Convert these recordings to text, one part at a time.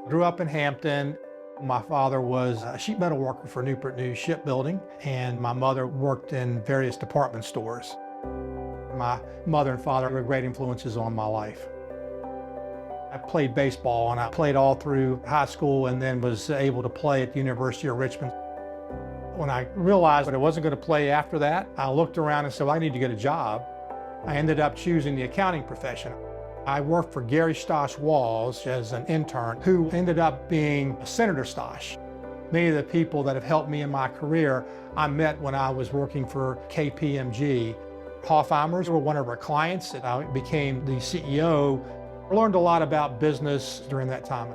Grew up in Hampton. My father was a sheet metal worker for Newport News Shipbuilding, and my mother worked in various department stores. My mother and father were great influences on my life. I played baseball, and I played all through high school and then was able to play at the University of Richmond. When I realized that I wasn't going to play after that, I looked around and said, well, I need to get a job. I ended up choosing the accounting profession. I worked for Gary Stosh Walls as an intern, who ended up being Senator Stosh. Many of the people that have helped me in my career, I met when I was working for KPMG. Hoffheimers were one of our clients, and I became the CEO. I learned a lot about business during that time.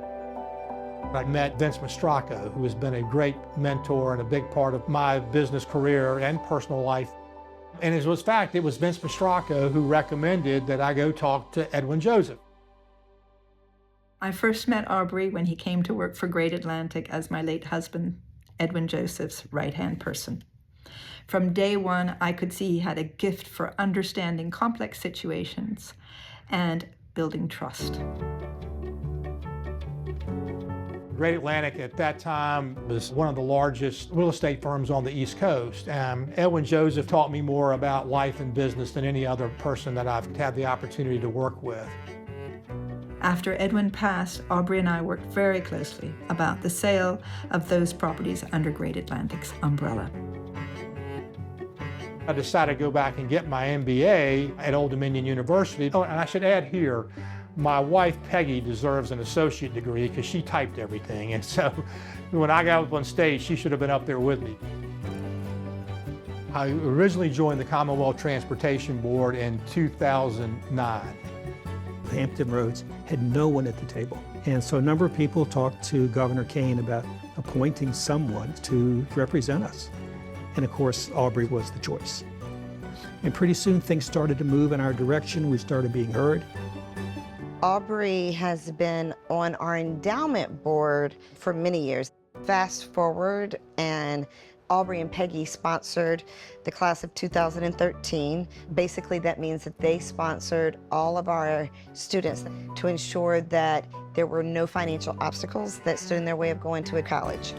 I met Vince Mastracco, who has been a great mentor and a big part of my business career and personal life. And it was fact, it was Vince Mastracco who recommended that I go talk to Edwin Joseph. I first met Aubrey when he came to work for Great Atlantic as my late husband, Edwin Joseph's right-hand person. From day one, I could see he had a gift for understanding complex situations and building trust. Great Atlantic at that time was one of the largest real estate firms on the East Coast. Edwin Joseph taught me more about life and business than any other person that I've had the opportunity to work with. After Edwin passed, Aubrey and I worked very closely about the sale of those properties under Great Atlantic's umbrella. I decided to go back and get my MBA at Old Dominion University. Oh, and I should add here, my wife, Peggy, deserves an associate degree because she typed everything. And so when I got up on stage, she should have been up there with me. I originally joined the Commonwealth Transportation Board in 2009. Hampton Roads had no one at the table. And so a number of people talked to Governor Kane about appointing someone to represent us. And of course, Aubrey was the choice. And pretty soon things started to move in our direction. We started being heard. Aubrey has been on our endowment board for many years. Fast forward, and Aubrey and Peggy sponsored the class of 2013. Basically, that means that they sponsored all of our students to ensure that there were no financial obstacles that stood in their way of going to a college.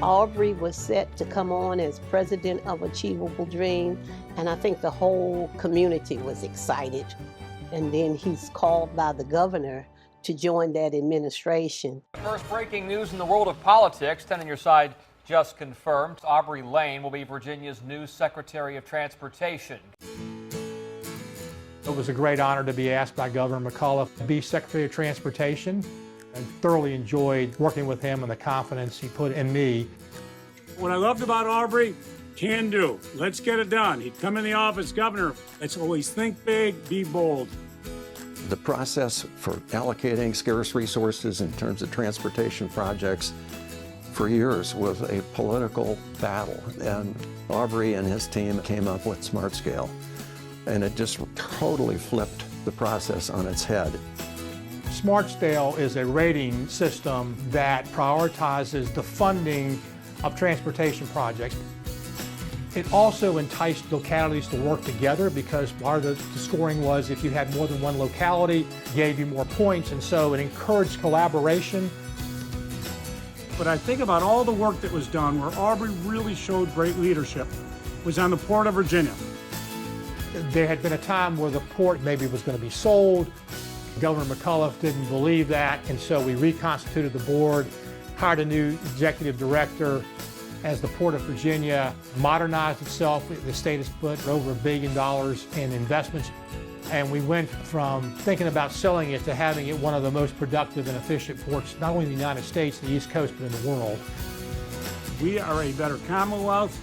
Aubrey was set to come on as president of Achievable Dream, and I think the whole community was excited. And then he's called by the governor to join that administration. First breaking news in the world of politics. 10 on your side just confirmed. Aubrey Layne will be Virginia's new Secretary of Transportation. It was a great honor to be asked by Governor McAuliffe to be Secretary of Transportation. I thoroughly enjoyed working with him and the confidence he put in me. What I loved about Aubrey, can do. Let's get it done. He'd come in the office, Governor, let's always think big, be bold. The process for allocating scarce resources in terms of transportation projects for years was a political battle. And Aubrey and his team came up with Smart Scale. And it just totally flipped the process on its head. Smart Scale is a rating system that prioritizes the funding of transportation projects. It also enticed localities to work together because part of the scoring was if you had more than one locality, gave you more points, and so it encouraged collaboration. But I think about all the work that was done where Aubrey really showed great leadership was on the Port of Virginia. There had been a time where the port maybe was going to be sold. Governor McAuliffe didn't believe that, and so we reconstituted the board, hired a new executive director. As the Port of Virginia modernized itself, the state has put over $1 billion in investments. And we went from thinking about selling it to having it one of the most productive and efficient ports, not only in the United States, the East Coast, but in the world. We are a better Commonwealth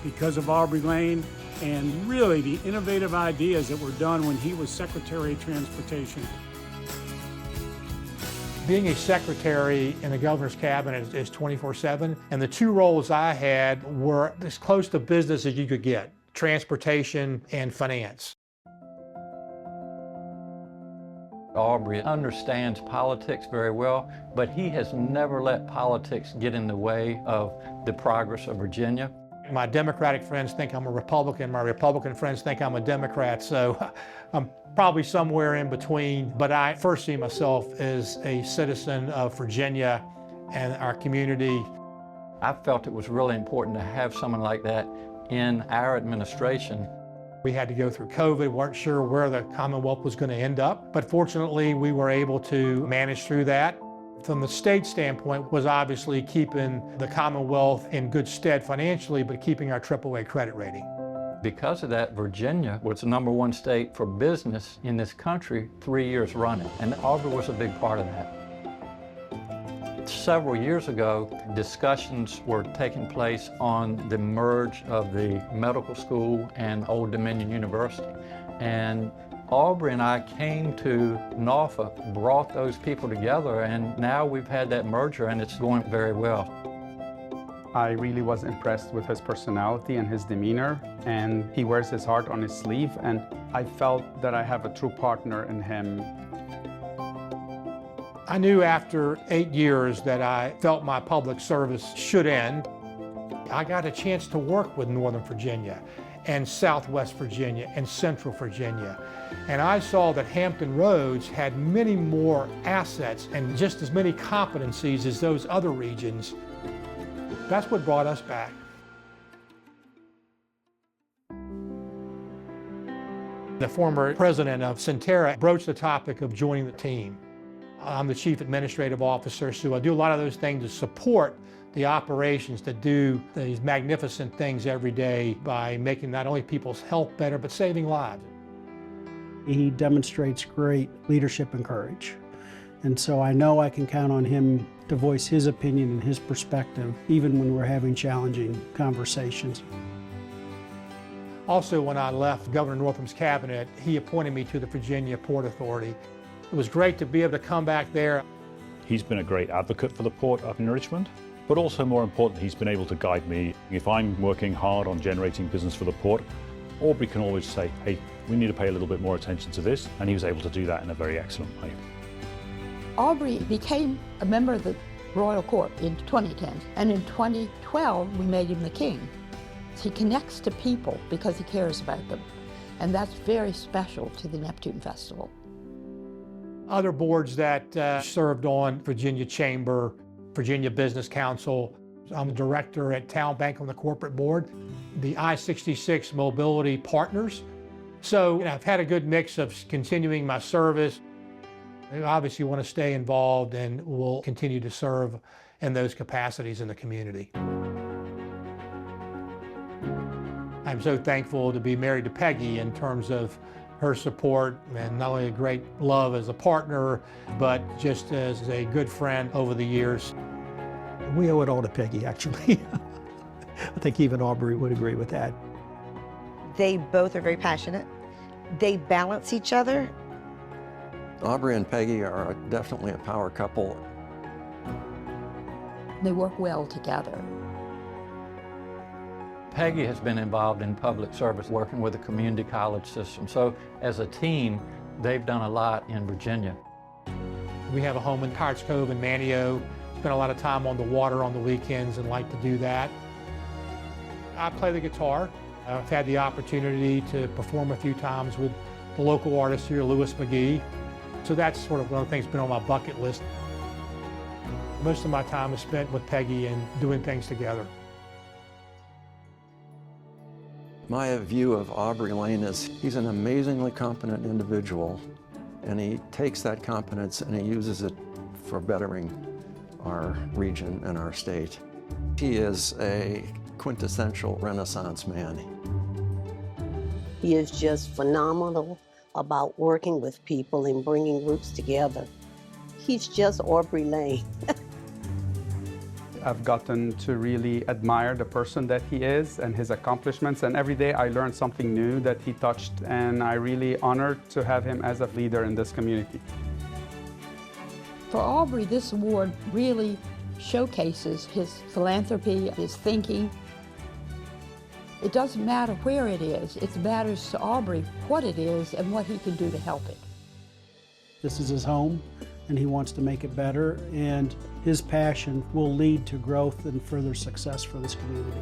because of Aubrey Layne and really the innovative ideas that were done when he was Secretary of Transportation. Being a secretary in the governor's cabinet is 24/7, and the two roles I had were as close to business as you could get, transportation and finance. Aubrey understands politics very well, but he has never let politics get in the way of the progress of Virginia. My Democratic friends think I'm a Republican. My Republican friends think I'm a Democrat. So I'm probably somewhere in between. But I first see myself as a citizen of Virginia and our community. I felt it was really important to have someone like that in our administration. We had to go through COVID, weren't sure where the Commonwealth was going to end up. But fortunately, we were able to manage through that. From the state standpoint was obviously keeping the Commonwealth in good stead financially, but keeping our AAA credit rating. Because of that, Virginia was the #1 state for business in this country 3 years running, and Aubrey was a big part of that. Several years ago, discussions were taking place on the merge of the medical school and Old Dominion University. And Aubrey and I came to Norfolk, brought those people together, and now we've had that merger and it's going very well. I really was impressed with his personality and his demeanor, and he wears his heart on his sleeve, and I felt that I have a true partner in him. I knew after 8 years that I felt my public service should end. I got a chance to work with Northern Virginia and Southwest Virginia and Central Virginia. And I saw that Hampton Roads had many more assets and just as many competencies as those other regions. That's what brought us back. The former president of Centera broached the topic of joining the team. I'm the chief administrative officer, so I do a lot of those things to support the operations that do these magnificent things every day by making not only people's health better, but saving lives. He demonstrates great leadership and courage. And so I know I can count on him to voice his opinion and his perspective, even when we're having challenging conversations. Also, when I left Governor Northam's cabinet, he appointed me to the Virginia Port Authority. It was great to be able to come back there. He's been a great advocate for the port up in Richmond, but also more important, he's been able to guide me. If I'm working hard on generating business for the port, Aubrey can always say, hey, we need to pay a little bit more attention to this, and he was able to do that in a very excellent way. Aubrey became a member of the Royal Court in 2010, and in 2012 we made him the king. He connects to people because he cares about them, and that's very special to the Neptune Festival. Other boards that served on Virginia Chamber, Virginia Business Council. I'm a director at Town Bank on the corporate board, the I-66 Mobility Partners. So I've had a good mix of continuing my service. I obviously want to stay involved and will continue to serve in those capacities in the community. I'm so thankful to be married to Peggy in terms of her support and not only a great love as a partner, but just as a good friend over the years. We owe it all to Peggy, actually. I think even Aubrey would agree with that. They both are very passionate. They balance each other. Aubrey and Peggy are definitely a power couple. They work well together. Peggy has been involved in public service, working with the community college system. So as a team, they've done a lot in Virginia. We have a home in Pirates Cove in Manio. Spend a lot of time on the water on the weekends and like to do that. I play the guitar. I've had the opportunity to perform a few times with the local artist here, Louis McGee. So that's sort of one of the things that's been on my bucket list. Most of my time is spent with Peggy and doing things together. My view of Aubrey Layne is he's an amazingly competent individual, and he takes that competence and he uses it for bettering our region and our state. He is a quintessential Renaissance man. He is just phenomenal about working with people and bringing groups together. He's just Aubrey Layne. I've gotten to really admire the person that he is and his accomplishments, and every day I learn something new that he touched, and I'm really honored to have him as a leader in this community. For Aubrey, this award really showcases his philanthropy, his thinking. It doesn't matter where it is, it matters to Aubrey what it is and what he can do to help it. This is his home, and he wants to make it better, and his passion will lead to growth and further success for this community.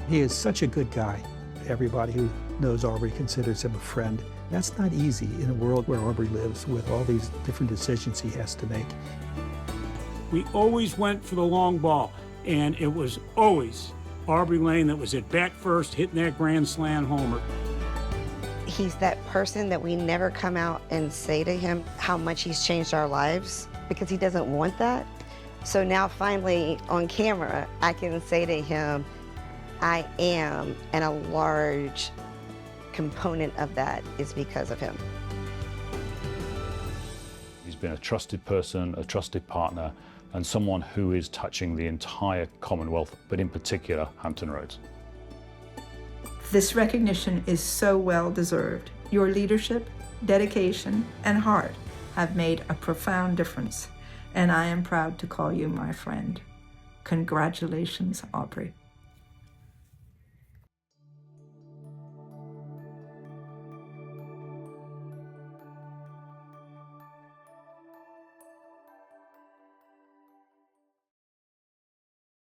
He is such a good guy. Everybody who knows Aubrey considers him a friend. That's not easy in a world where Aubrey lives with all these different decisions he has to make. We always went for the long ball, and it was always Aubrey Layne that was at bat first, hitting that grand slam homer. He's that person that we never come out and say to him how much he's changed our lives, because he doesn't want that. So now finally on camera, I can say to him, I am, and a large component of that is because of him. He's been a trusted person, a trusted partner, and someone who is touching the entire Commonwealth, but in particular, Hampton Roads. This recognition is so well deserved. Your leadership, dedication, and heart have made a profound difference, and I am proud to call you my friend. Congratulations, Aubrey.